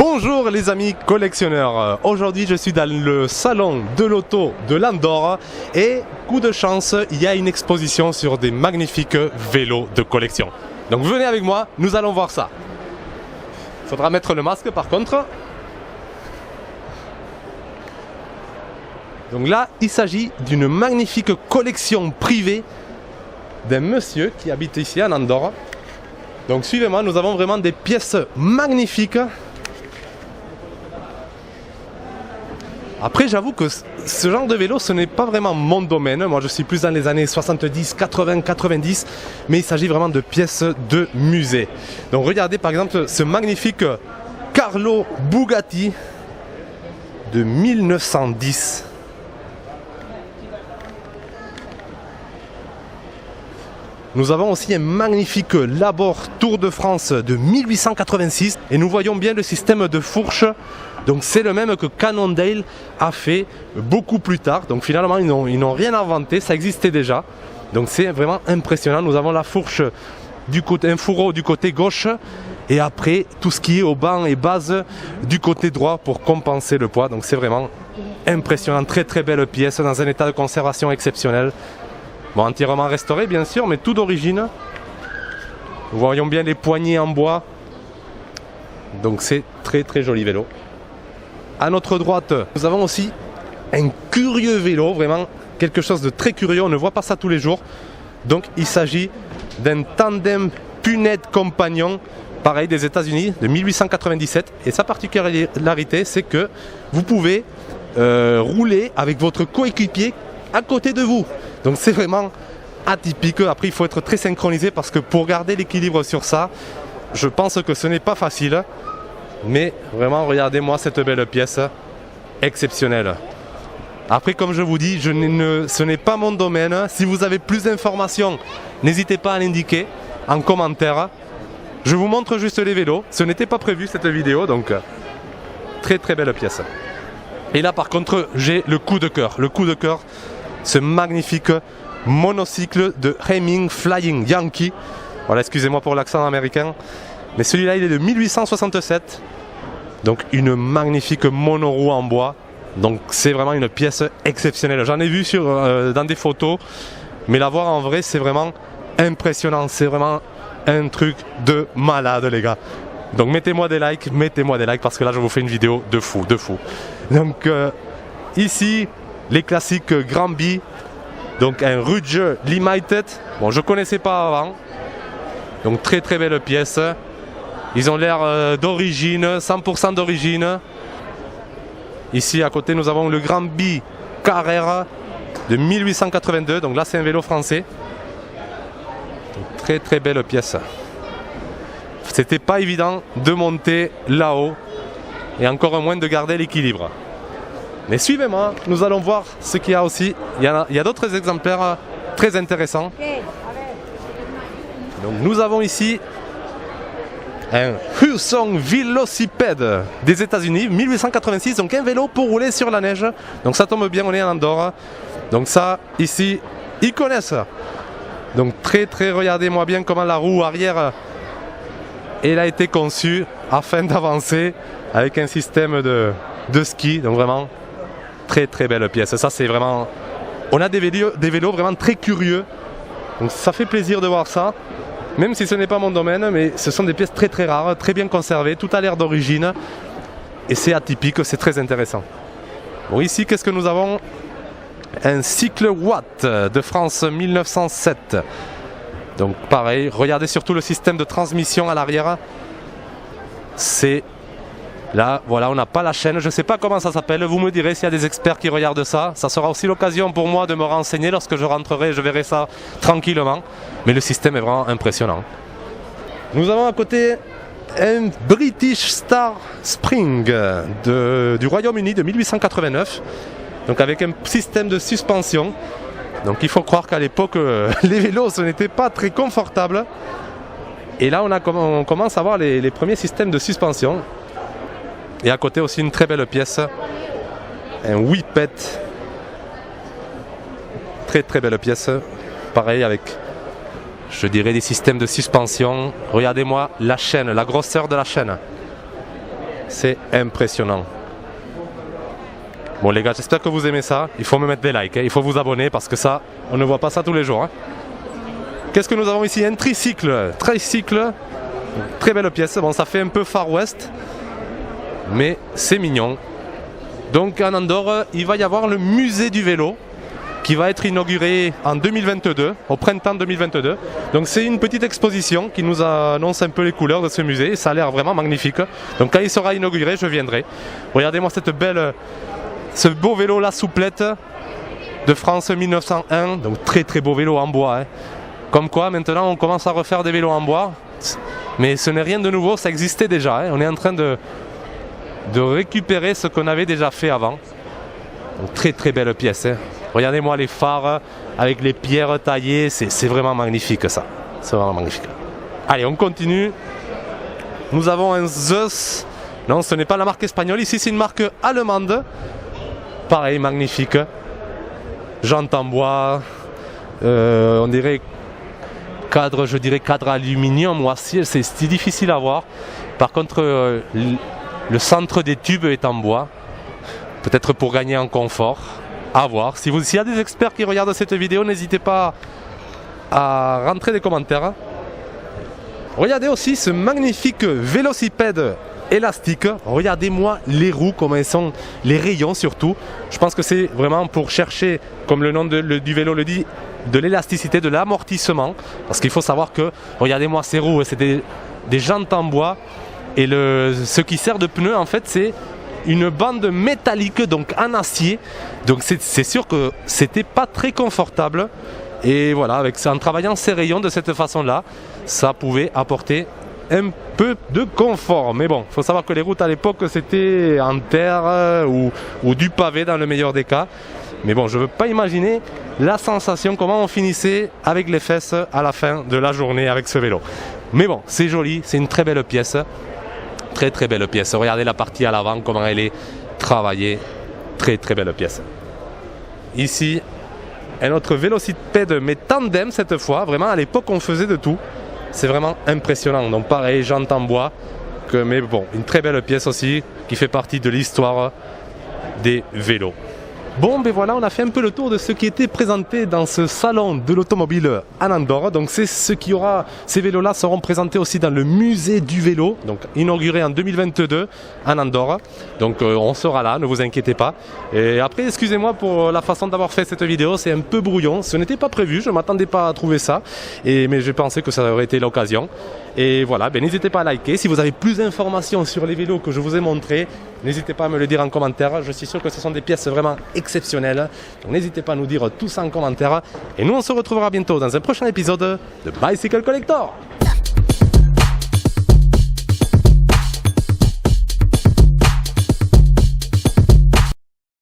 Bonjour les amis collectionneurs, aujourd'hui je suis dans le salon de l'auto de l'Andorre et coup de chance, il y a une exposition sur des magnifiques vélos de collection. Donc venez avec moi, nous allons voir ça. Il faudra mettre le masque par contre. Donc là, il s'agit d'une magnifique collection privée d'un monsieur qui habite ici en Andorre. Donc suivez-moi, nous avons vraiment des pièces magnifiques. Après, j'avoue que ce genre de vélo, ce n'est pas vraiment mon domaine. Moi, je suis plus dans les années 70, 80, 90. Mais il s'agit vraiment de pièces de musée. Donc, regardez par exemple ce magnifique Carlo Bugatti de 1910. Nous avons aussi un magnifique Labor Tour de France de 1886. Et nous voyons bien le système de fourche. Donc c'est le même que Cannondale a fait beaucoup plus tard. Donc finalement ils n'ont rien inventé, ça existait déjà. Donc c'est vraiment impressionnant. Nous avons la fourche du côté, un fourreau du côté gauche. Et après tout ce qui est au banc et base du côté droit pour compenser le poids. Donc c'est vraiment impressionnant. Très très belle pièce dans un état de conservation exceptionnel. Bon, entièrement restauré bien sûr, mais tout d'origine. Nous voyons bien les poignées en bois. Donc c'est très très joli vélo. À notre droite, nous avons aussi un curieux vélo, vraiment quelque chose de très curieux, on ne voit pas ça tous les jours. Donc il s'agit d'un tandem Punette Compagnon, pareil des États-Unis, de 1897. Et sa particularité, c'est que vous pouvez rouler avec votre coéquipier à côté de vous. Donc c'est vraiment atypique. Après, il faut être très synchronisé parce que pour garder l'équilibre sur ça, je pense que ce n'est pas facile. Mais vraiment, regardez-moi cette belle pièce exceptionnelle. Après, comme je vous dis, ce n'est pas mon domaine. Si vous avez plus d'informations, n'hésitez pas à l'indiquer en commentaire. Je vous montre juste les vélos. Ce n'était pas prévu cette vidéo, donc très très belle pièce. Et là, par contre, j'ai le coup de cœur. Le coup de cœur, ce magnifique monocycle de Hemming Flying Yankee. Voilà, excusez-moi pour l'accent américain. Mais celui-là, il est de 1867. Donc une magnifique monoroue en bois. Donc c'est vraiment une pièce exceptionnelle. J'en ai vu dans des photos. Mais la voir en vrai, c'est vraiment impressionnant. C'est vraiment un truc de malade, les gars. Donc mettez-moi des likes parce que là, je vous fais une vidéo de fou, de fou. Donc ici, les classiques Granby. Donc un Rudge Limited. Bon, je ne connaissais pas avant. Donc très très belle pièce. Ils ont l'air d'origine, 100% d'origine. Ici à côté nous avons le Granby Carrera de 1882. Donc là c'est un vélo français. Donc, très très belle pièce. C'était pas évident de monter là-haut. Et encore moins de garder l'équilibre. Mais suivez-moi, nous allons voir ce qu'il y a aussi. Il y a d'autres exemplaires très intéressants. Donc nous avons ici un Hudson Velocipede des États-Unis, 1886, donc un vélo pour rouler sur la neige. Donc ça tombe bien, on est en Andorre. Donc ça, ici, ils connaissent. Donc très très, regardez-moi bien comment la roue arrière elle a été conçue afin d'avancer avec un système de ski. Donc vraiment, très très belle pièce. Ça c'est vraiment... On a des vélos vraiment très curieux. Donc ça fait plaisir de voir ça. Même si ce n'est pas mon domaine, mais ce sont des pièces très très rares, très bien conservées, tout a l'air d'origine. Et c'est atypique, c'est très intéressant. Bon, ici, qu'est-ce que nous avons? Un cycle Watt de France 1907. Donc pareil, regardez surtout le système de transmission à l'arrière. C'est... Là, voilà, on n'a pas la chaîne, je ne sais pas comment ça s'appelle, vous me direz s'il y a des experts qui regardent ça. Ça sera aussi l'occasion pour moi de me renseigner lorsque je rentrerai, je verrai ça tranquillement. Mais le système est vraiment impressionnant. Nous avons à côté un British Star Spring du Royaume-Uni de 1889. Donc avec un système de suspension. Donc il faut croire qu'à l'époque, les vélos, ce n'était pas très confortable. Et là, on commence à voir les premiers systèmes de suspension. Et à côté aussi une très belle pièce, un Whippet, très très belle pièce, pareil avec je dirais des systèmes de suspension. Regardez-moi la chaîne, la grosseur de la chaîne. c'est impressionnant. Bon les gars, j'espère que vous aimez ça. Il faut me mettre des likes, hein. Il faut vous abonner parce que ça, on ne voit pas ça tous les jours. Hein. Qu'est-ce que nous avons ici? Un tricycle. Tricycle, très belle pièce. Bon, ça fait un peu Far West, mais c'est mignon. Donc en Andorre, il va y avoir le musée du vélo qui va être inauguré en 2022, au printemps 2022. Donc c'est une petite exposition qui nous annonce un peu les couleurs de ce musée. Ça a l'air vraiment magnifique. Donc quand il sera inauguré, je viendrai. Regardez-moi ce beau vélo, la souplette de France 1901. Donc très très beau vélo en bois. Hein. Comme quoi maintenant on commence à refaire des vélos en bois. Mais ce n'est rien de nouveau, ça existait déjà. Hein. On est en train de récupérer ce qu'on avait déjà fait avant. Donc, très très belle pièce. Hein. Regardez-moi les phares avec les pierres taillées, c'est vraiment magnifique ça. C'est vraiment magnifique. Allez, on continue. Nous avons un Zeus. Non, ce n'est pas la marque espagnole. Ici, c'est une marque allemande. Pareil, magnifique. Jantes en bois. On dirait cadre, je dirais cadre aluminium ou acier. C'est difficile à voir. Par contre, le centre des tubes est en bois. Peut-être pour gagner en confort. À voir. S'il y a des experts qui regardent cette vidéo, n'hésitez pas à rentrer des commentaires. Regardez aussi ce magnifique vélocipède élastique. Regardez-moi les roues, comment elles sont, les rayons surtout. Je pense que c'est vraiment pour chercher, comme le nom du vélo le dit, de l'élasticité, de l'amortissement. Parce qu'il faut savoir que, regardez-moi ces roues, c'est des jantes en bois. Et ce qui sert de pneu, en fait, c'est une bande métallique, donc en acier. Donc c'est sûr que c'était pas très confortable. Et voilà, en travaillant ces rayons de cette façon-là, ça pouvait apporter un peu de confort. Mais bon, il faut savoir que les routes à l'époque, c'était en terre ou du pavé dans le meilleur des cas. Mais bon, je ne veux pas imaginer la sensation, comment on finissait avec les fesses à la fin de la journée avec ce vélo. Mais bon, c'est joli, c'est une très belle pièce. Très très belle pièce. Regardez la partie à l'avant, comment elle est travaillée. Très très belle pièce. Ici, un autre vélocipède, mais tandem cette fois. Vraiment, à l'époque, on faisait de tout. C'est vraiment impressionnant. Donc pareil, jantes en bois. Mais bon, une très belle pièce aussi, qui fait partie de l'histoire des vélos. Bon, ben voilà, on a fait un peu le tour de ce qui était présenté dans ce salon de l'automobile en Andorre. Donc c'est ce qui aura, ces vélos-là seront présentés aussi dans le musée du vélo, donc inauguré en 2022 en Andorre. Donc on sera là, ne vous inquiétez pas. Et après, excusez-moi pour la façon d'avoir fait cette vidéo, c'est un peu brouillon. Ce n'était pas prévu, je ne m'attendais pas à trouver ça, mais je pensais que ça aurait été l'occasion. Et voilà, ben n'hésitez pas à liker. Si vous avez plus d'informations sur les vélos que je vous ai montrés, n'hésitez pas à me le dire en commentaire. Je suis sûr que ce sont des pièces vraiment exceptionnelles. Donc n'hésitez pas à nous dire tout ça en commentaire. Et nous, on se retrouvera bientôt dans un prochain épisode de Bicycle Collector.